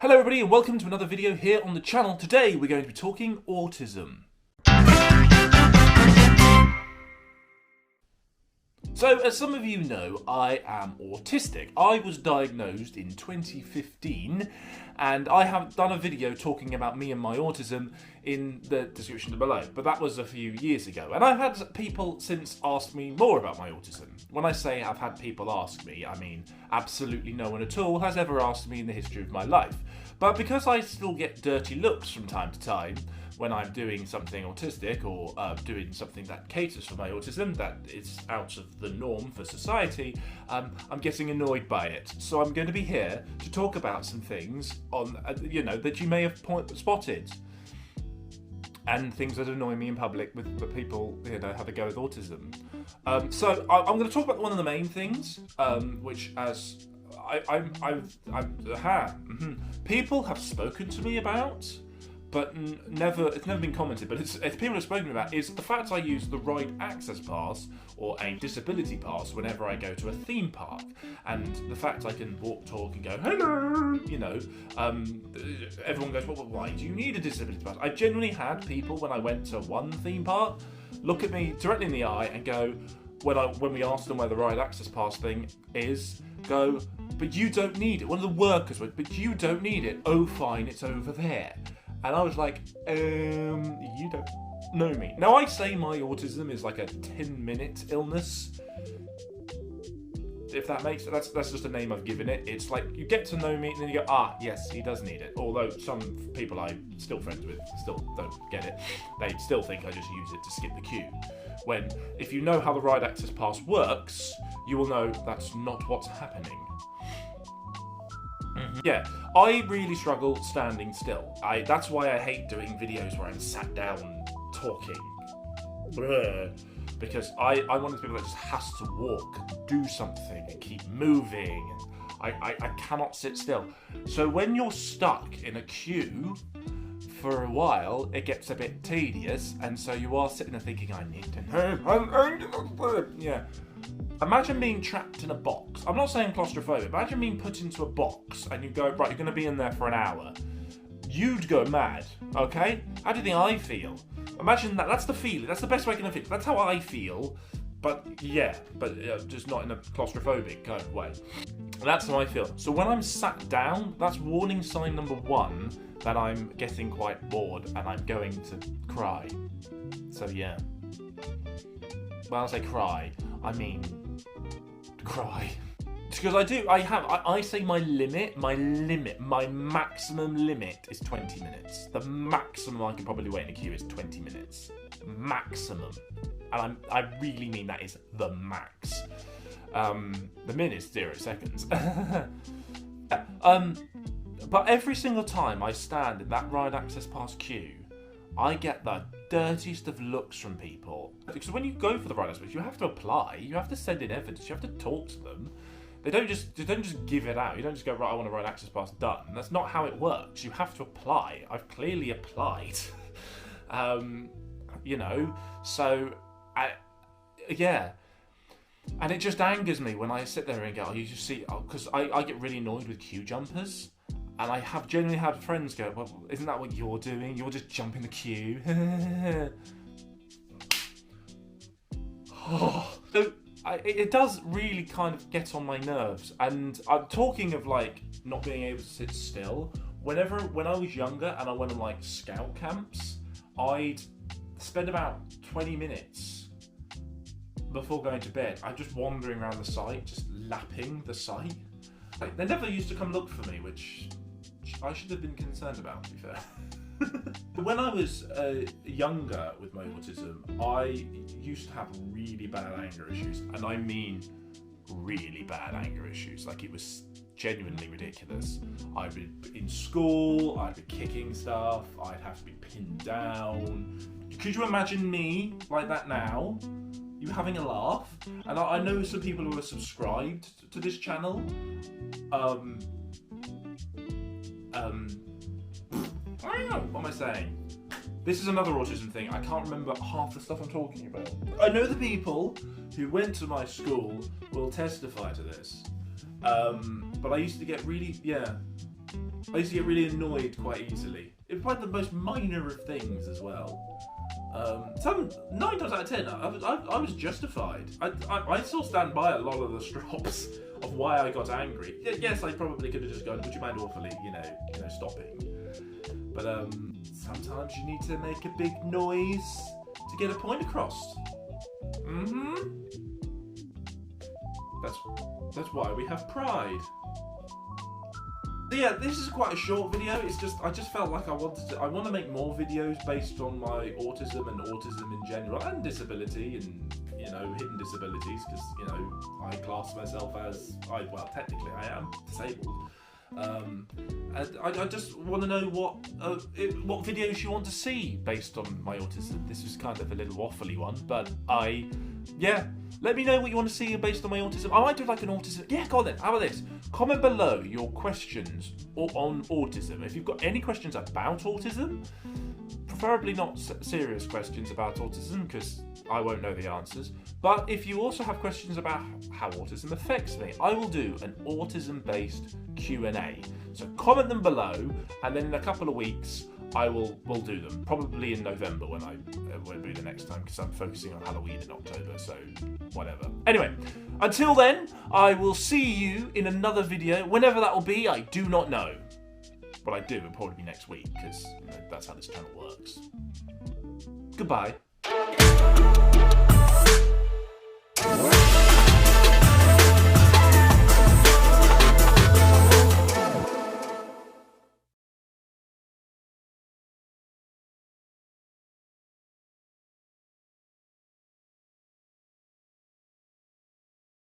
Hello everybody and welcome to another video here on the channel. Today we're going to be talking autism. So, as some of you know, I am autistic. I was diagnosed in 2015 and I have done a video talking about me and my autism in the description below, but that was a few years ago. And I've had people since ask me more about my autism. When I say I've had people ask me, I mean absolutely no one at all has ever asked me in the history of my life. But because I still get dirty looks from time to time, when I'm doing something autistic or doing something that caters for my autism, that is out of the norm for society, I'm getting annoyed by it. So I'm going to be here to talk about some things on, that you may have spotted, and things that annoy me in public with people, have a go with autism. So I'm going to talk about one of the main things, which as people have spoken to me about, but it's never been commented, but it's people have spoken about, is the fact I use the right access pass or a disability pass whenever I go to a theme park, and the fact I can walk, talk and go hello, everyone goes, well, why do you need a disability pass? I genuinely had people, when I went to one theme park, look at me directly in the eye and go, when we asked them where the right access pass thing is, go, but you don't need it. One of the workers went, but you don't need it. Oh fine, it's over there. And I was like, you don't know me. Now I say my autism is like a 10-minute illness. If that makes sense, that's just a name I've given it. It's like, you get to know me and then you go, yes, he does need it. Although some people I'm still friends with still don't get it. They still think I just use it to skip the queue. When, if you know how the right access pass works, you will know that's not what's happening. Yeah, I really struggle standing still. That's why I hate doing videos where I'm sat down talking. Because I'm one of those people that just has to walk, do something, and keep moving. And I cannot sit still. So when you're stuck in a queue for a while, it gets a bit tedious, and so you are sitting there thinking, I need to know. Yeah. Imagine being trapped in a box. I'm not saying claustrophobic. Imagine being put into a box and you go, right, you're going to be in there for an hour. You'd go mad, okay? How do you think I feel? Imagine that. That's the feeling. That's the best way I can feel. That's how I feel. But yeah, just not in a claustrophobic kind of way. That's how I feel. So when I'm sat down, that's warning sign number one that I'm getting quite bored and I'm going to cry. So yeah. When I say cry, I mean cry. Because I say my maximum limit is 20 minutes. The maximum I can probably wait in a queue is 20 minutes. Maximum. And I really mean that is the max. The min is 0 seconds. But every single time I stand in that right access pass queue, I get the dirtiest of looks from people. Because when you go for the right access pass, you have to apply, you have to send in evidence, you have to talk to them. They don't just give it out. You don't just go, right, I want a right access pass, done. That's not how it works. You have to apply. I've clearly applied. So, yeah. And it just angers me when I sit there and go, you just see, because I get really annoyed with queue jumpers. And I have genuinely had friends go, well, isn't that what you're doing? You're just jumping the queue. So it does really kind of get on my nerves. And I'm talking of like not being able to sit still. When I was younger and I went on like scout camps, I'd spend about 20 minutes before going to bed. I'm just wandering around the site, just lapping the site. They never used to come look for me, which I should have been concerned about, to be fair. When I was younger with my autism, I used to have really bad anger issues. And I mean really bad anger issues. Like, it was genuinely ridiculous. I'd be in school, I'd be kicking stuff, I'd have to be pinned down. Could you imagine me like that now? You having a laugh? And I know some people who are subscribed to this channel. I don't know, what am I saying? This is another autism thing. I can't remember half the stuff I'm talking about. I know the people who went to my school will testify to this. But I used to get really, I used to get really annoyed quite easily. It was the most minor of things as well. 9 times out of 10, I was justified. I still stand by a lot of the strops of why I got angry. Yes, I probably could have just gone, would you mind awfully, stopping. But sometimes you need to make a big noise to get a point across. That's why we have pride. So yeah, this is quite a short video. It's just I just felt like I want to make more videos based on my autism and autism in general, and disability and hidden disabilities, because I class myself as technically I am disabled. And I just want to know what videos you want to see based on my autism. This was kind of a little waffly one, but let me know what you want to see based on my autism. I might do like an autism. Yeah, go on then. How about this? Comment below your questions on autism. If you've got any questions about autism, preferably not serious questions about autism, because I won't know the answers. But if you also have questions about how autism affects me, I will do an autism-based Q&A. So comment them below, and then in a couple of weeks, we'll do them. Probably in November when will be the next time, because I'm focusing on Halloween in October, so whatever. Anyway, until then, I will see you in another video. Whenever that will be, I do not know. But I do, it'll probably be next week, because that's how this channel works. Goodbye.